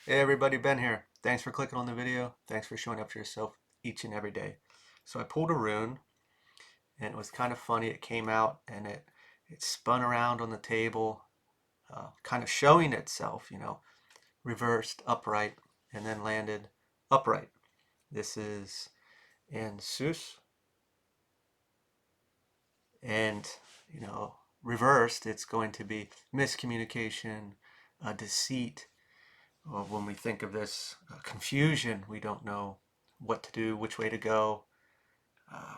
Hey everybody, Ben here. Thanks for clicking on the video. Thanks for showing up for yourself each and every day. So I pulled a rune and it was kind of funny. It came out and it spun around on the table, kind of showing itself, reversed upright and then landed upright. This is in Sus and, you know, reversed, it's going to be miscommunication, deceit. Well, when we think of this confusion, we don't know what to do, which way to go, uh,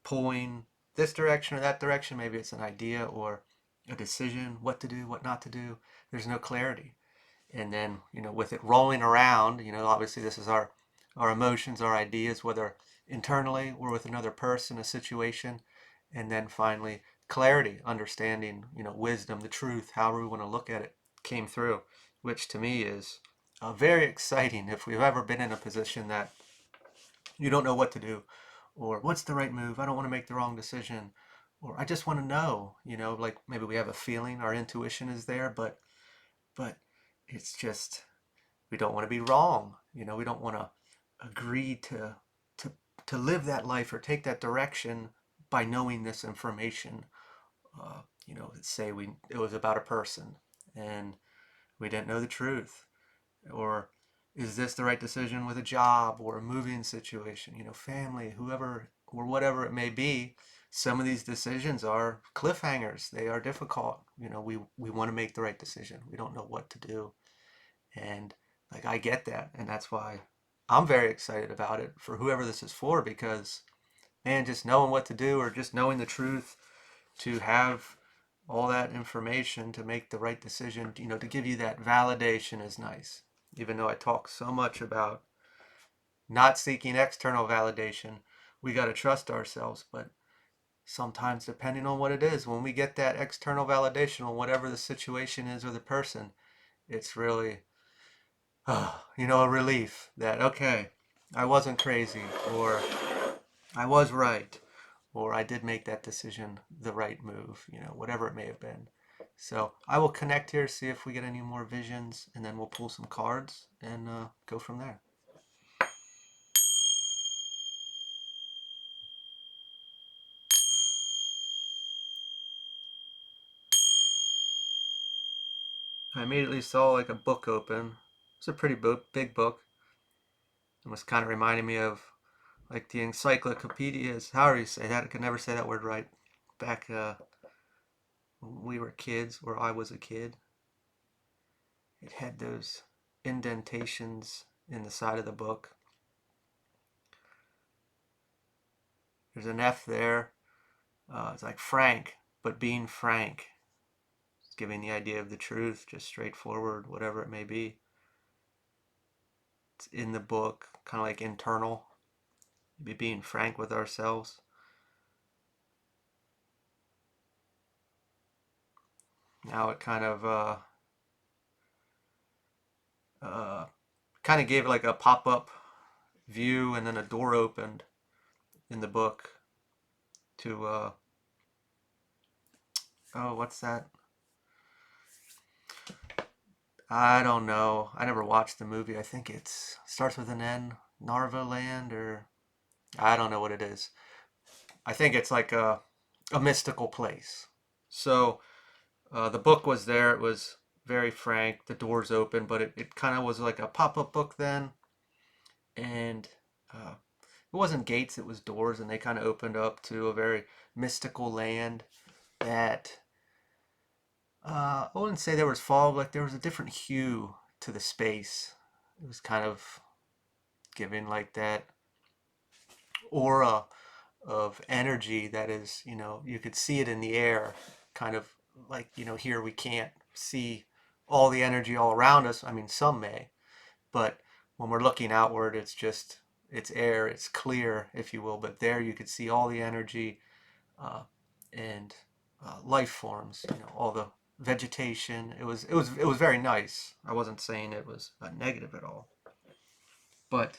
pulling this direction or that direction. Maybe it's an idea or a decision, what to do, what not to do. There's no clarity. And then, with it rolling around, obviously this is our emotions, our ideas, whether internally or with another person, a situation, and then finally clarity, understanding, wisdom, the truth, however we want to look at it, came through, which to me is very exciting. If we've ever been in a position that you don't know what to do, or what's the right move, I don't want to make the wrong decision, or I just want to know, like maybe we have a feeling, our intuition is there, but it's just we don't want to be wrong. We don't want to agree to to live that life or take that direction by knowing this information. Let's say it was about a person and we didn't know the truth, or is this the right decision with a job or a moving situation, family, whoever or whatever it may be. Some of these decisions are cliffhangers. They are difficult. We want to make the right decision. We don't know what to do. And like I get that, and that's why I'm very excited about it for whoever this is for, because man, just knowing what to do or just knowing the truth, to have all that information to make the right decision, to give you that validation is nice. Even though I talk so much about not seeking external validation, we got to trust ourselves. But sometimes, depending on what it is, when we get that external validation on whatever the situation is or the person, it's really a relief that, okay, I wasn't crazy, or I was right, or I did make that decision the right move, whatever it may have been. So I will connect here, see if we get any more visions, and then we'll pull some cards and go from there. I immediately saw like a book open. It's a pretty big book. It was kind of reminding me of like the encyclopedias. However you say that, I could never say that word right. Back when we were kids, or I was a kid, it had those indentations in the side of the book. There's an F there. It's like Frank, but being frank. It's giving the idea of the truth, just straightforward, whatever it may be. It's in the book, kind of like internal, be being frank with ourselves. Now it uh, kind of gave like a pop-up view, and then a door opened in the book to oh, what's that? I don't know. I never watched the movie. I think it's starts with an N, Narva Land, or I don't know what it is. I think it's like a mystical place. So the book was there. It was very frank. The doors open, but it kind of was like a pop-up book then, and uh, it wasn't gates. It was doors, and they kind of opened up to a very mystical land that I wouldn't say there was fog. Like there was a different hue to the space. It was kind of giving like that aura of energy that is, you could see it in the air, kind of like, here we can't see all the energy all around us. I mean, some may, but when we're looking outward, it's air, it's clear, if you will, but there you could see all the energy uh, and life forms, all the vegetation. It was very nice. I wasn't saying it was negative at all, but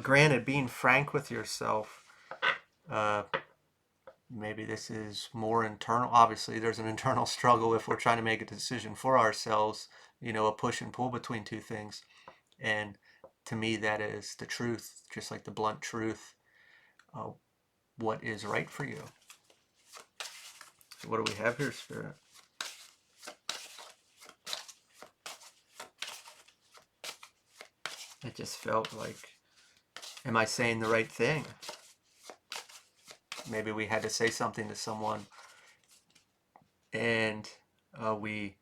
granted, being frank with yourself, uh, maybe this is more internal. Obviously, there's an internal struggle if we're trying to make a decision for ourselves, a push and pull between two things. And to me, that is the truth, just like the blunt truth. Uh, what is right for you? So what do we have here, Spirit? It just felt like, am I saying the right thing? Maybe we had to say something to someone and we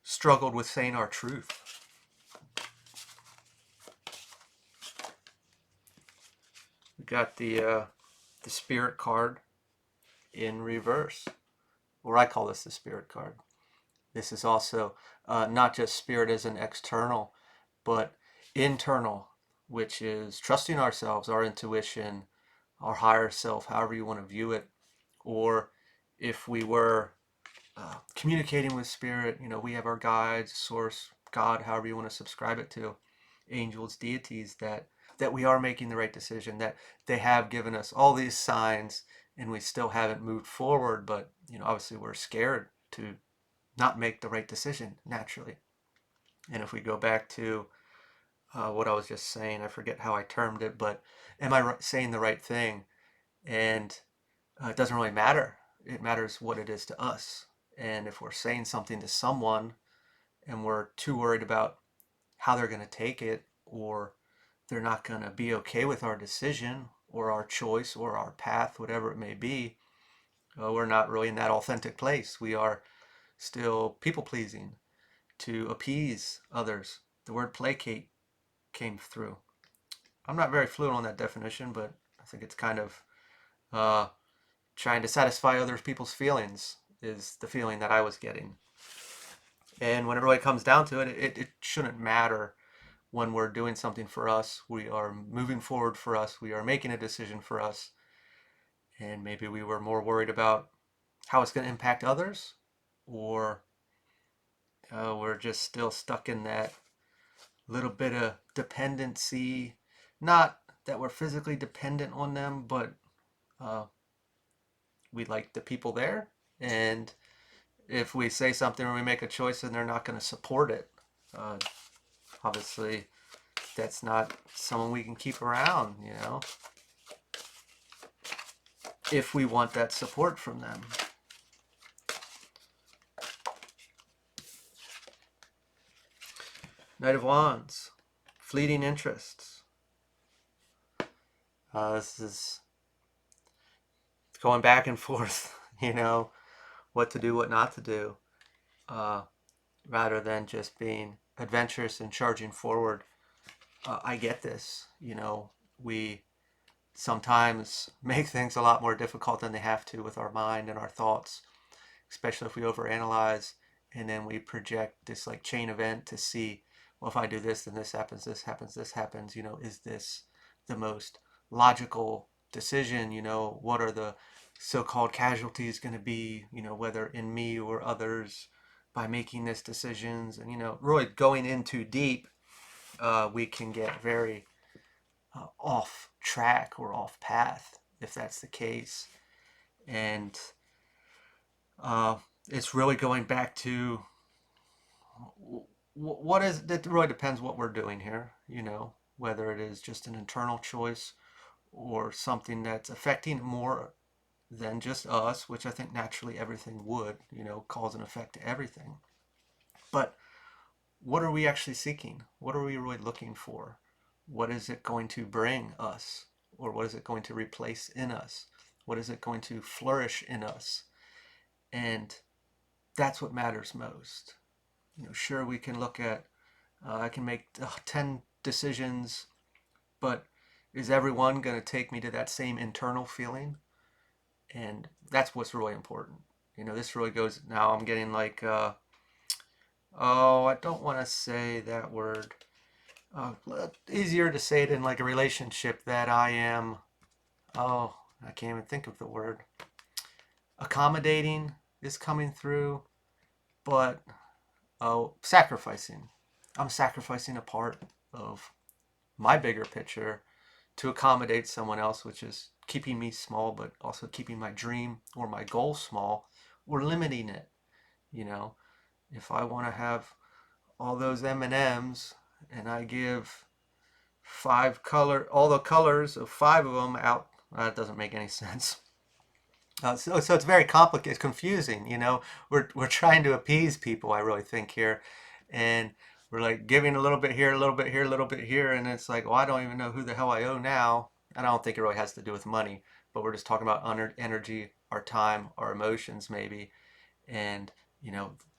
struggled with saying our truth. We got the Spirit card in reverse, or I call this the Spirit card. This is also not just Spirit as an external, but internal, which is trusting ourselves, our intuition, our higher self, however you want to view it. Or if we were communicating with Spirit, we have our guides, source, God, however you want to subscribe it to, angels, deities, that we are making the right decision, that they have given us all these signs and we still haven't moved forward. But obviously we're scared to not make the right decision naturally. And if we go back to what I was just saying, I forget how I termed it, but am I saying the right thing? And it doesn't really matter. It matters what it is to us. And if we're saying something to someone and we're too worried about how they're going to take it, or they're not going to be okay with our decision or our choice or our path, whatever it may be, we're not really in that authentic place. We are still people pleasing to appease others. The word placate came through. I'm not very fluent on that definition, but I think it's kind of trying to satisfy other people's feelings is the feeling that I was getting. And when it really comes down to it, it shouldn't matter when we're doing something for us. We are moving forward for us. We are making a decision for us. And maybe we were more worried about how it's going to impact others, or we're just still stuck in that little bit of dependency. Not that we're physically dependent on them, but we like the people there. And if we say something or we make a choice and they're not going to support it, obviously that's not someone we can keep around, if we want that support from them. Knight of Wands, fleeting interests. This is going back and forth, what to do, what not to do, rather than just being adventurous and charging forward. I get this. We sometimes make things a lot more difficult than they have to with our mind and our thoughts, especially if we overanalyze and then we project this like chain event to see, well, if I do this, then this happens, this happens, this happens. Is this the most logical decision? What are the so-called casualties going to be, whether in me or others by making this decisions? And, really going in too deep, we can get very off track or off path if that's the case. And it's really going back to what is, it really depends what we're doing here, whether it is just an internal choice or something that's affecting more than just us, which I think naturally everything would, cause and effect to everything. But what are we actually seeking? What are we really looking for? What is it going to bring us? Or what is it going to replace in us? What is it going to flourish in us? And that's what matters most. Sure, we can look at, I can make 10 decisions, but is everyone going to take me to that same internal feeling? And that's what's really important. This really goes, now I'm getting like, I don't want to say that word. Easier to say it in like a relationship that I am, I can't even think of the word. Accommodating is coming through, but sacrificing. I'm sacrificing a part of my bigger picture to accommodate someone else, which is keeping me small, but also keeping my dream or my goal small, or limiting it. You know, if I want to have all those M&Ms and I give all the colors of five of them out, that doesn't make any sense. So it's very complicated, it's confusing. We're trying to appease people, I really think here, and we're like giving a little bit here, a little bit here, a little bit here, and it's like, well, I don't even know who the hell I owe now. And I don't think it really has to do with money, but we're just talking about energy, our time, our emotions, maybe. And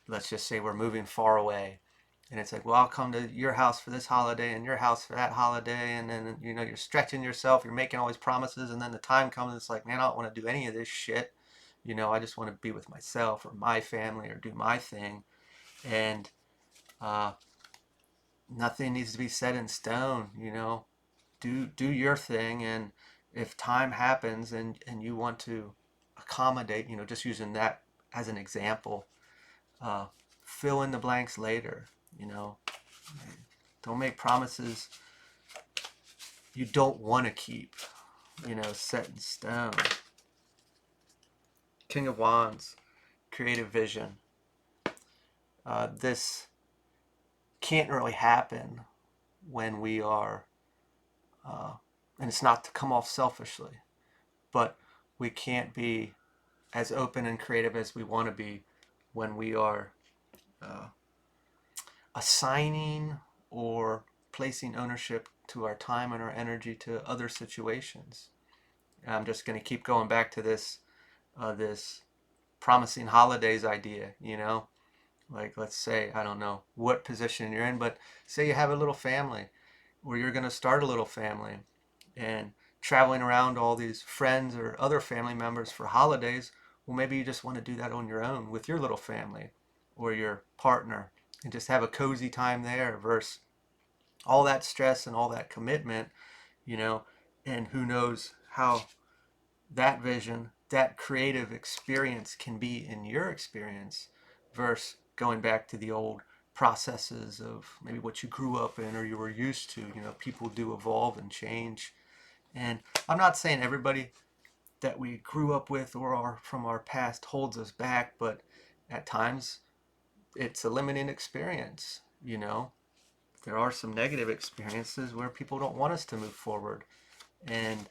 let's just say we're moving far away, and it's like, well, I'll come to your house for this holiday and your house for that holiday, and then you're stretching yourself, you're making all these promises, and then the time comes, and it's like, man, I don't want to do any of this shit. I just want to be with myself or my family or do my thing. And uh, nothing needs to be set in stone. Do your thing, and if time happens and you want to accommodate, just using that as an example, uh, fill in the blanks later. you know don't make promises you don't want to keep, set in stone. King of Wands, creative vision. This can't really happen when we are, and it's not to come off selfishly, but we can't be as open and creative as we want to be when we are uh, assigning or placing ownership to our time and our energy to other situations. And I'm just going to keep going back to this promising holidays idea. Like, let's say, I don't know what position you're in, but say you have a little family, or you're going to start a little family, and traveling around all these friends or other family members for holidays. Well, maybe you just want to do that on your own with your little family or your partner, and just have a cozy time there versus all that stress and all that commitment. you know and who knows how that vision, that creative experience can be in your experience versus going back to the old processes of maybe what you grew up in or you were used to. People do evolve and change. And I'm not saying everybody that we grew up with or are from our past holds us back, but at times it's a limiting experience. There are some negative experiences where people don't want us to move forward. And,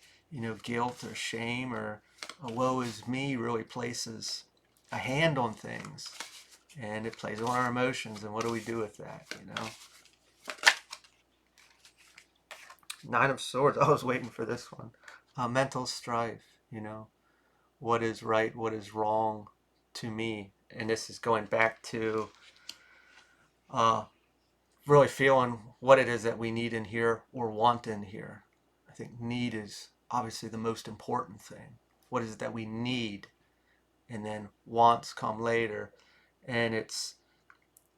guilt or shame or a woe is me really places a hand on things, and it plays on our emotions. And what do we do with that? Nine of Swords. I was waiting for this one. Mental strife. What is right, what is wrong to me. And this is going back to uh, really feeling what it is that we need in here or want in here. I think need is obviously the most important thing. What is it that we need? And then wants come later. And it's,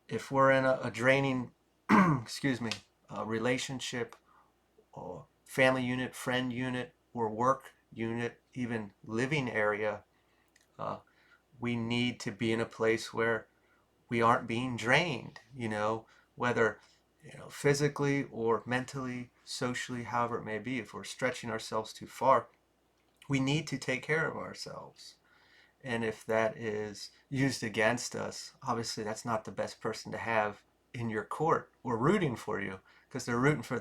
if we're in a draining, excuse me, relationship or family unit, friend unit, or work unit, even living area, uh, we need to be in a place where we aren't being drained, whether physically or mentally, socially, however it may be. If we're stretching ourselves too far, we need to take care of ourselves. And if that is used against us, obviously that's not the best person to have in your court or rooting for you, because they're rooting for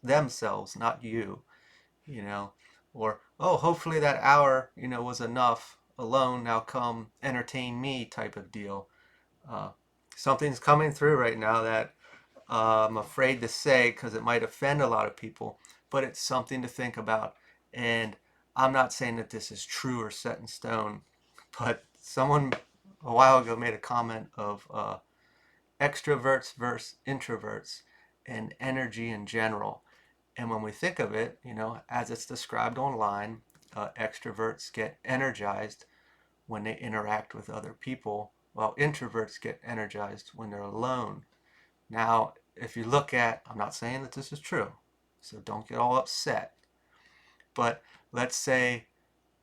themselves, not you. you know or, oh, hopefully that hour was enough alone, now come entertain me type of deal. uh, Something's coming through right now that I'm afraid to say because it might offend a lot of people, but it's something to think about. And I'm not saying that this is true or set in stone, but someone a while ago made a comment of extroverts versus introverts and energy in general. And when we think of it, as it's described online, extroverts get energized when they interact with other people, while introverts get energized when they're alone. Now, if you look at, I'm not saying that this is true, so don't get all upset, but let's say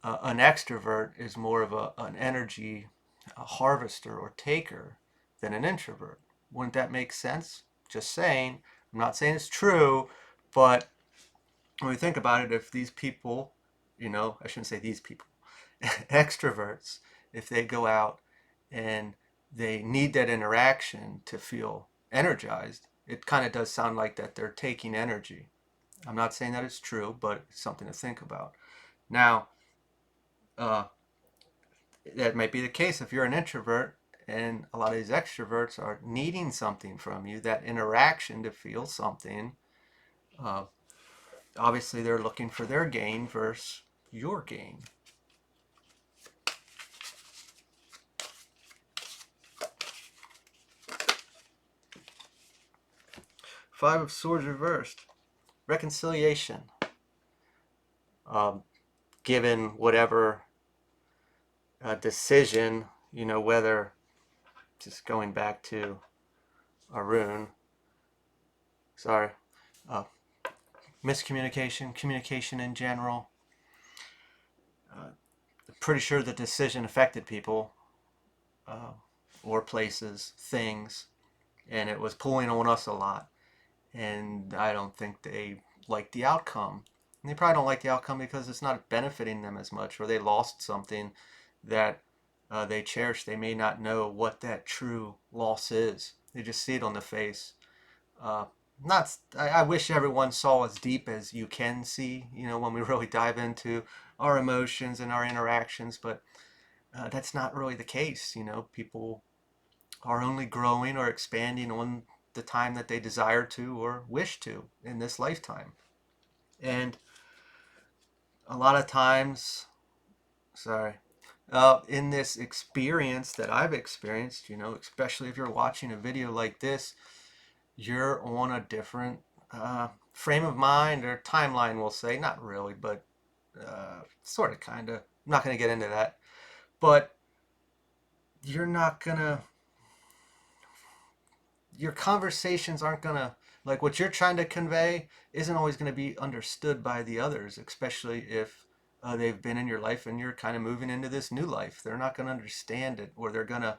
an extrovert is more of an energy harvester or taker than an introvert. Wouldn't that make sense? Just saying. I'm not saying it's true, but when we think about it, if these people I shouldn't say these people, extroverts, if they go out and they need that interaction to feel energized, it kind of does sound like that they're taking energy. I'm not saying that it's true, but it's something to think about. Now, uh, that might be the case if you're an introvert, and a lot of these extroverts are needing something from you, that interaction to feel something. Uh, Obviously, they're looking for their gain versus your gain. Five of Swords reversed. Reconciliation. Um, Given whatever decision, whether, just going back to Arun, sorry, uh, miscommunication, communication in general. Pretty sure the decision affected people uh, or places, things, and it was pulling on us a lot. And I don't think they like the outcome. And they probably don't like the outcome because it's not benefiting them as much, or they lost something that they cherish. They may not know what that true loss is. They just see it on the face. Uh, not. I wish everyone saw as deep as you can see. When we really dive into our emotions and our interactions, but that's not really the case. People are only growing or expanding on the time that they desire to or wish to in this lifetime. And a lot of times, sorry, in this experience that I've experienced, especially if you're watching a video like this, you're on a different frame of mind or timeline, we'll say. Not really, but sort of, kind of. I'm not going to get into that. But you're not going to your conversations aren't going to, like, what you're trying to convey isn't always going to be understood by the others, especially if they've been in your life and you're kind of moving into this new life. They're not going to understand it, or they're going to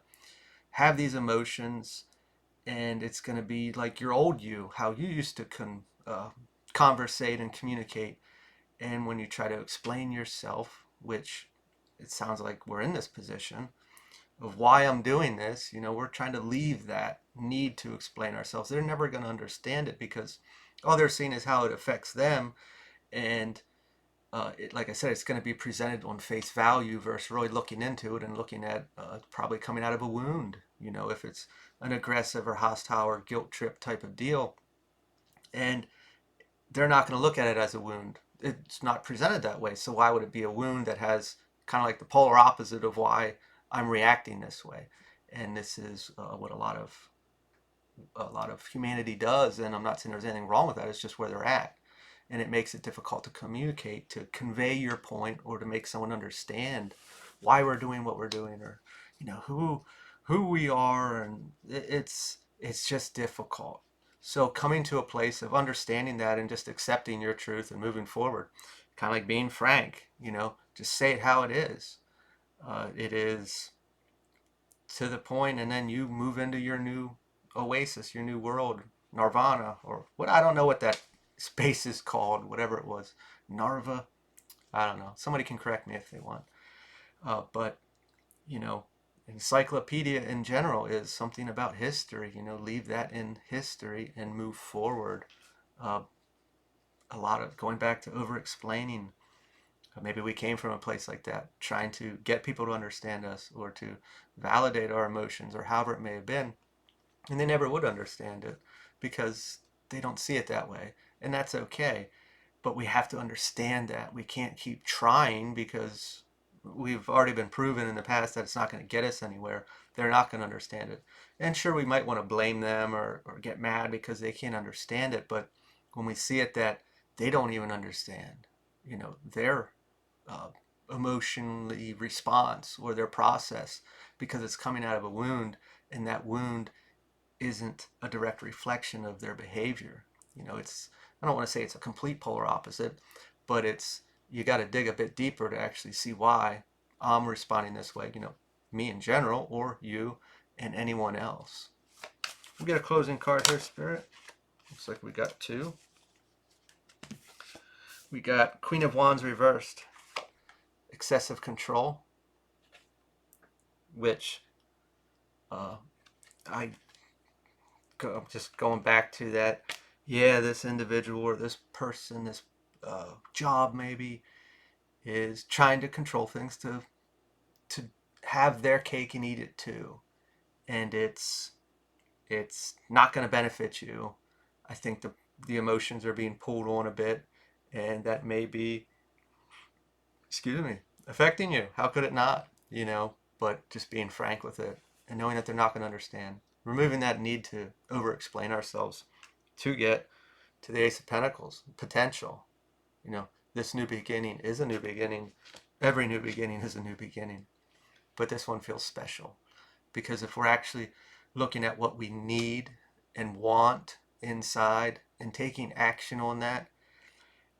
have these emotions, and it's going to be like your old you, how you used to conversate and communicate. And when you try to explain yourself, which it sounds like we're in this position, of why I'm doing this, we're trying to leave that need to explain ourselves. They're never going to understand it because all they're seeing is how it affects them. And like I said, it's going to be presented on face value versus really looking into it and looking at probably coming out of a wound, if it's an aggressive or hostile or guilt trip type of deal. And they're not going to look at it as a wound. It's not presented that way. So why would it be a wound that has kind of like the polar opposite of why I'm reacting this way? And this is what a lot of humanity does. And I'm not saying there's anything wrong with that. It's just where they're at, and it makes it difficult to communicate, to convey your point, or to make someone understand why we're doing what we're doing, or who we are, and it's just difficult. So coming to a place of understanding that and just accepting your truth and moving forward, kind of like being frank, just say it how it is. It is to the point, and then you move into your new oasis, your new world, nirvana, or what, I don't know what that space is called, whatever it was, Narva. I don't know. Somebody can correct me if they want. But you know, encyclopedia in general is something about history. Leave that in history and move forward. Uh, a lot of going back to over explaining. Maybe we came from a place like that, trying to get people to understand us or to validate our emotions or however it may have been. And they never would understand it because they don't see it that way. And that's okay. But we have to understand that. We can't keep trying because we've already been proven in the past that it's not going to get us anywhere. They're not going to understand it. And sure, we might want to blame them or get mad because they can't understand it. But when we see it that they don't even understand, their uh, emotionally response or their process, because it's coming out of a wound, and that wound isn't a direct reflection of their behavior. It's, I don't want to say it's a complete polar opposite, but it's, you got to dig a bit deeper to actually see why I'm responding this way, me in general, or you and anyone else. We get a closing card here, Spirit. Looks like we got two. We got Queen of Wands reversed. excessive control, which just going back to that, yeah, this individual or this person, this job maybe, is trying to control things to have their cake and eat it too, and it's not going to benefit you. I think the emotions are being pulled on a bit, and that may be, excuse me, affecting you. How could it not? But just being frank with it and knowing that they're not going to understand, removing that need to over explain ourselves to get to the Ace of Pentacles potential. This new beginning is a new beginning. Every new beginning is a new beginning, but this one feels special because if we're actually looking at what we need and want inside and taking action on that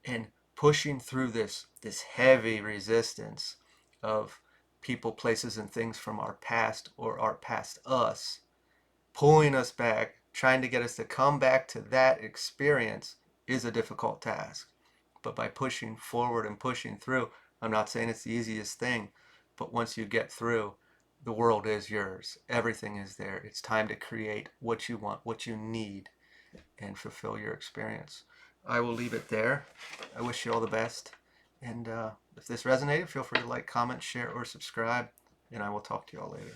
and pushing through this heavy resistance of people, places, and things from our past or our past us, pulling us back, trying to get us to come back to that experience is a difficult task. But by pushing forward and pushing through, I'm not saying it's the easiest thing, but once you get through, the world is yours. Everything is there. It's time to create what you want, what you need, and fulfill your experience. I will leave it there. I wish you all the best. And if this resonated, feel free to like, comment, share, or subscribe. And I will talk to you all later.